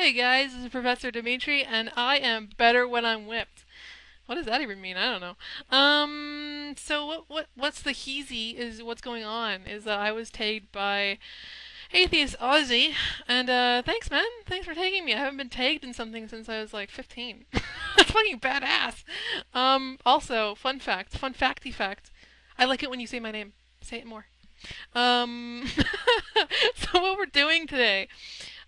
Hey guys, this is Professor Demetri, and I am better when I'm whipped. What does that even mean? I don't know. So what's the heezy is what's going on is that I was tagged by AtheistAussie, and thanks man, thanks for tagging me. I haven't been tagged in something since I was like 15. That's fucking badass. Also, fun fact, fun facty fact. I like it when you say my name. Say it more. Um, so what we're doing today.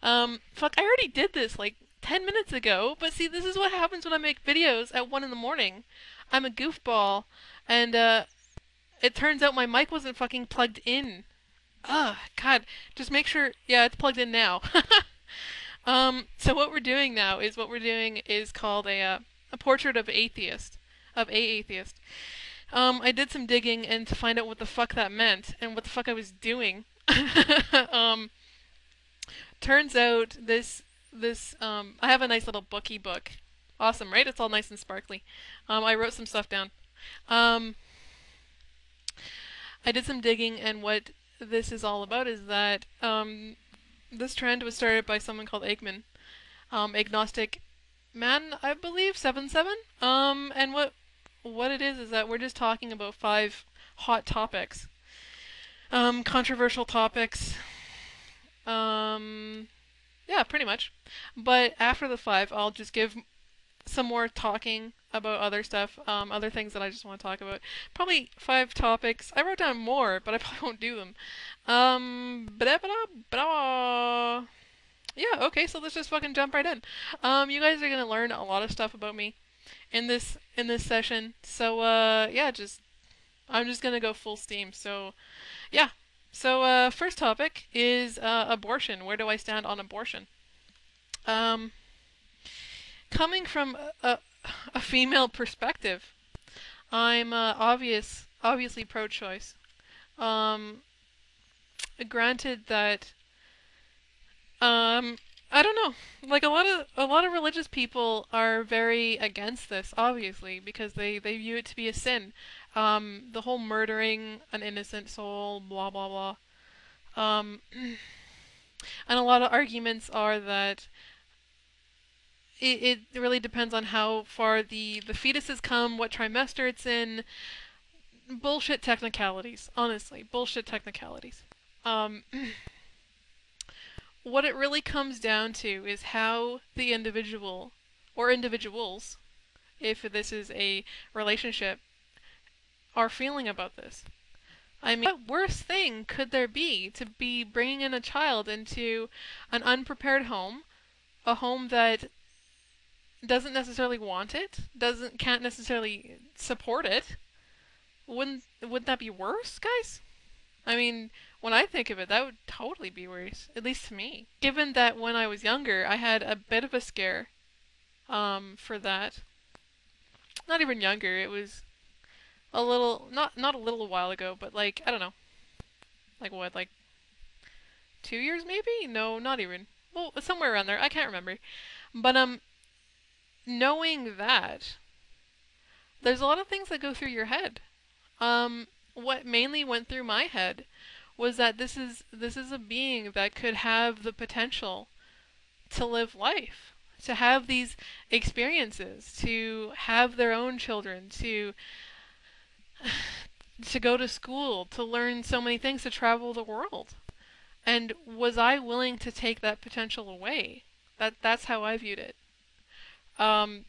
Fuck, I already did this like 10 minutes ago, but see, this is what happens when I make videos at 1 in the morning. I'm a goofball, and, it turns out my mic wasn't fucking plugged in. Ugh, God, just make sure, yeah, it's plugged in now. So what we're doing now is called a portrait of of a atheist. I did some digging and to find out what the fuck that meant and what the fuck I was doing. um, Turns out I have a nice little bookie book. Awesome, right? It's all nice and sparkly. I wrote some stuff down. Um, I did some digging, and what this is all about is that this trend was started by someone called Agman, agnostic man, I believe, 77. And what it is that we're just talking about 5 hot topics, controversial topics. Yeah, pretty much. But after the 5, I'll just give some more talking about other stuff, other things that I just want to talk about. Probably 5 topics. I wrote down more, but I probably won't do them. Yeah, okay, so let's just fucking jump right in. You guys are gonna learn a lot of stuff about me in this session. So yeah, I'm just gonna go full steam. So yeah. So first topic is abortion. Where do I stand on abortion? Um, Coming from a female perspective, I'm obviously pro-choice. Um, Granted that I don't know. Like a lot of religious people are very against this, obviously, because they view it to be a sin. The whole murdering an innocent soul, blah blah blah. Um, and a lot of arguments are that it really depends on how far the fetus has come, what trimester it's in. Bullshit technicalities, honestly, bullshit technicalities. Um, what it really comes down to is how the individual, or individuals, if this is a relationship, are feeling about this. I mean, what worse thing could there be to be bringing in a child into an unprepared home, a home that doesn't necessarily want it, can't necessarily support it? Wouldn't that be worse, guys? I mean, when I think of it, that would totally be worse, at least to me. Given that when I was younger, I had a bit of a scare for that. Not even younger, it was a little, not a little while ago, but like, I don't know. Like what, like 2 years maybe? No, not even. Well, somewhere around there. I can't remember. But knowing that, there's a lot of things that go through your head. What mainly went through my head was that this is a being that could have the potential to live life, to have these experiences, to have their own children, to go to school, to learn so many things, to travel the world. And was I willing to take that potential away? That's how I viewed it. Um,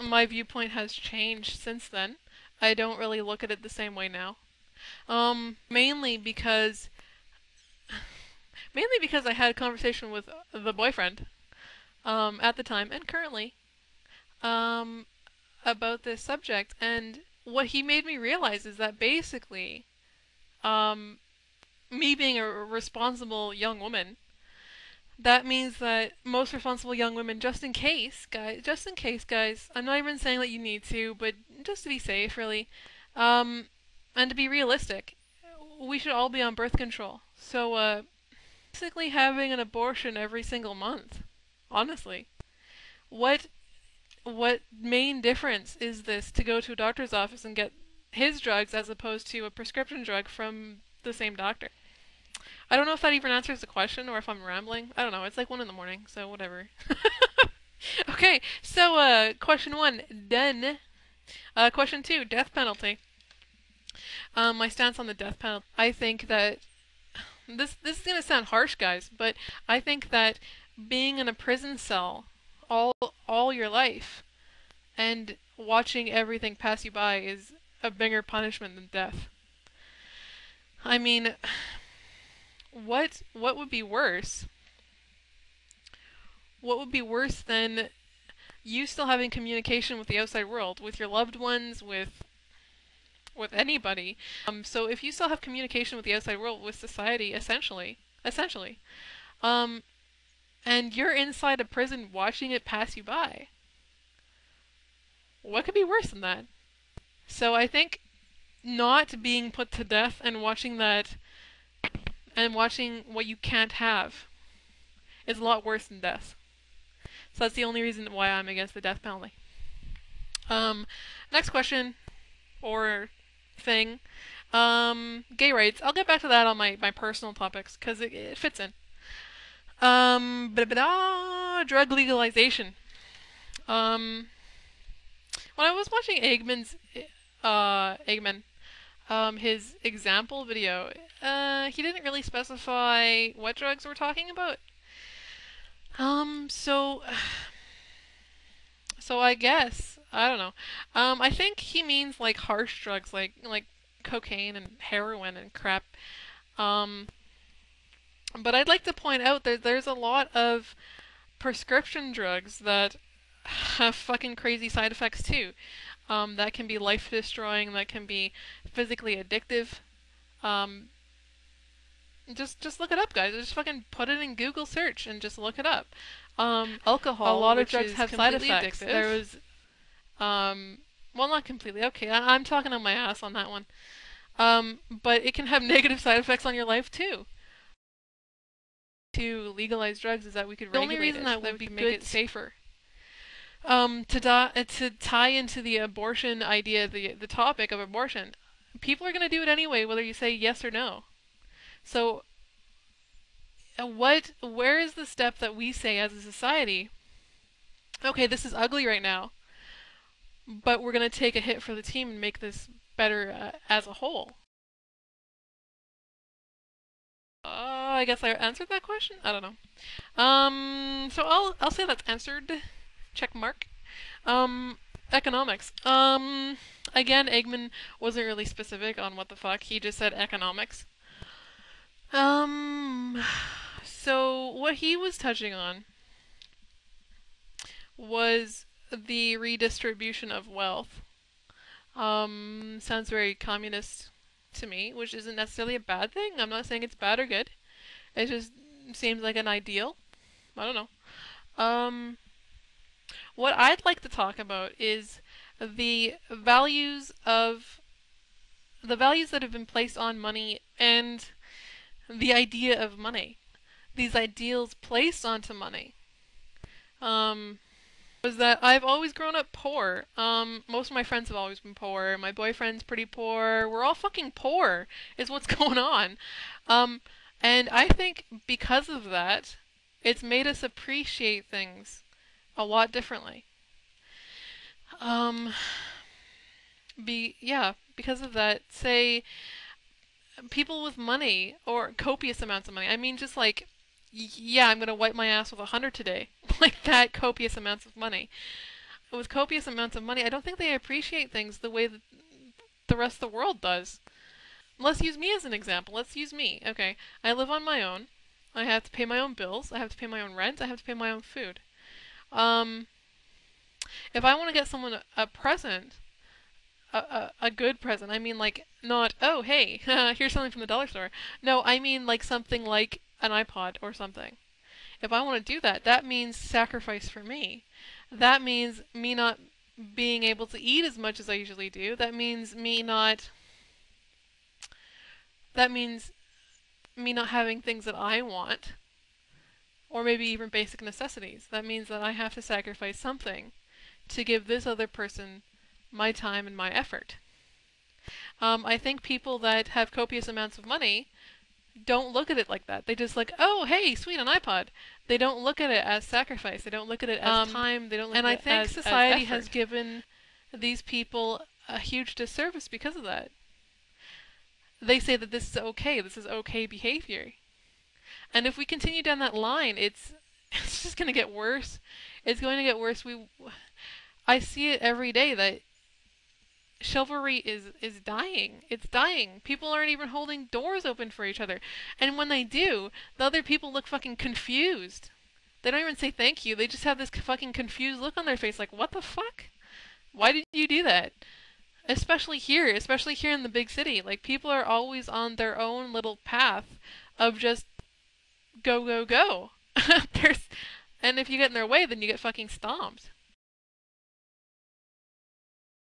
my viewpoint has changed since then. I don't really look at it the same way now. Mainly because I had a conversation with the boyfriend at the time and currently um, about this subject, and what he made me realize is that basically, um, me being a responsible young woman, that means that most responsible young women, just in case, guys, I'm not even saying that you need to, but just to be safe, really, um, and to be realistic, we should all be on birth control. So, basically having an abortion every single month, honestly. What main difference is this to go to a doctor's office and get his drugs as opposed to a prescription drug from the same doctor? I don't know if that even answers the question or if I'm rambling. I don't know. It's like 1 in the morning, so whatever. Okay, so question 1, done. Question 2, death penalty. My stance on the death penalty. I think that this is gonna sound harsh, guys, but I think that being in a prison cell all your life and watching everything pass you by is a bigger punishment than death. I mean, what would be worse? What would be worse than you still having communication with the outside world, with your loved ones, with anybody? So if you still have communication with the outside world, with society, essentially, um, and you're inside a prison watching it pass you by, what could be worse than that? So I think not being put to death and watching that, and watching what you can't have, is a lot worse than death. So that's the only reason why I'm against the death penalty. Next question, or thing. Gay rights. I'll get back to that on my personal topics, because it fits in. Drug legalization. When I was watching Agman, his example video, he didn't really specify what drugs we're talking about. So I guess, I don't know. I think he means like harsh drugs, like cocaine and heroin and crap. But I'd like to point out that there's a lot of prescription drugs that have fucking crazy side effects too. That can be life destroying, that can be physically addictive. Just look it up, guys. Just fucking put it in Google search and just look it up. Alcohol. A lot of drugs have side effects. Addictive. There was, well, not completely. Okay, I'm talking on my ass on that one. But it can have negative side effects on your life too. To legalize drugs is that we could regulate it. The only reason that would be make it safer. To tie into the abortion idea, the topic of abortion, people are going to do it anyway, whether you say yes or no. So, where is the step that we say as a society, okay, this is ugly right now, but we're going to take a hit for the team and make this better as a whole? I guess I answered that question? I don't know. So I'll say that's answered. Check mark. Economics. Again, Eggman wasn't really specific on what the fuck. He just said economics. So what he was touching on was the redistribution of wealth. Sounds very communist to me, which isn't necessarily a bad thing. I'm not saying it's bad or good. It just seems like an ideal. I don't know. What I'd like to talk about is the values that have been placed on money and the idea of money. These ideals placed onto money. Was that I've always grown up poor. Most of my friends have always been poor. My boyfriend's pretty poor. We're all fucking poor, is what's going on. And I think because of that, it's made us appreciate things a lot differently. Because of that, say, people with money, or copious amounts of money. I mean, just like, yeah, I'm gonna wipe my ass with 100 today. Like that, copious amounts of money. With copious amounts of money, I don't think they appreciate things the way that the rest of the world does. Let's use me as an example. Let's use me. Okay, I live on my own. I have to pay my own bills. I have to pay my own rent. I have to pay my own food. If I want to get someone a present, a good present, I mean like not, oh hey, here's something from the dollar store. No, I mean like something like an iPod or something. If I want to do that, that means sacrifice for me. That means me not being able to eat as much as I usually do. That means me not having things that I want, or maybe even basic necessities. That means that I have to sacrifice something to give this other person my time and my effort. I think people that have copious amounts of money don't look at it like that. They just like, oh, hey, sweet, an iPod. They don't look at it as sacrifice. They don't look at it as time. They don't look at it as effort. And I think society has given these people a huge disservice because of that. They say that this is okay behavior. And if we continue down that line, it's just going to get worse. It's going to get worse. I see it every day that chivalry is dying. It's dying. People aren't even holding doors open for each other. And when they do, the other people look fucking confused. They don't even say thank you. They just have this fucking confused look on their face like, what the fuck? Why did you do that? Especially here in the big city. Like, people are always on their own little path of just go, go, go. And if you get in their way, then you get fucking stomped.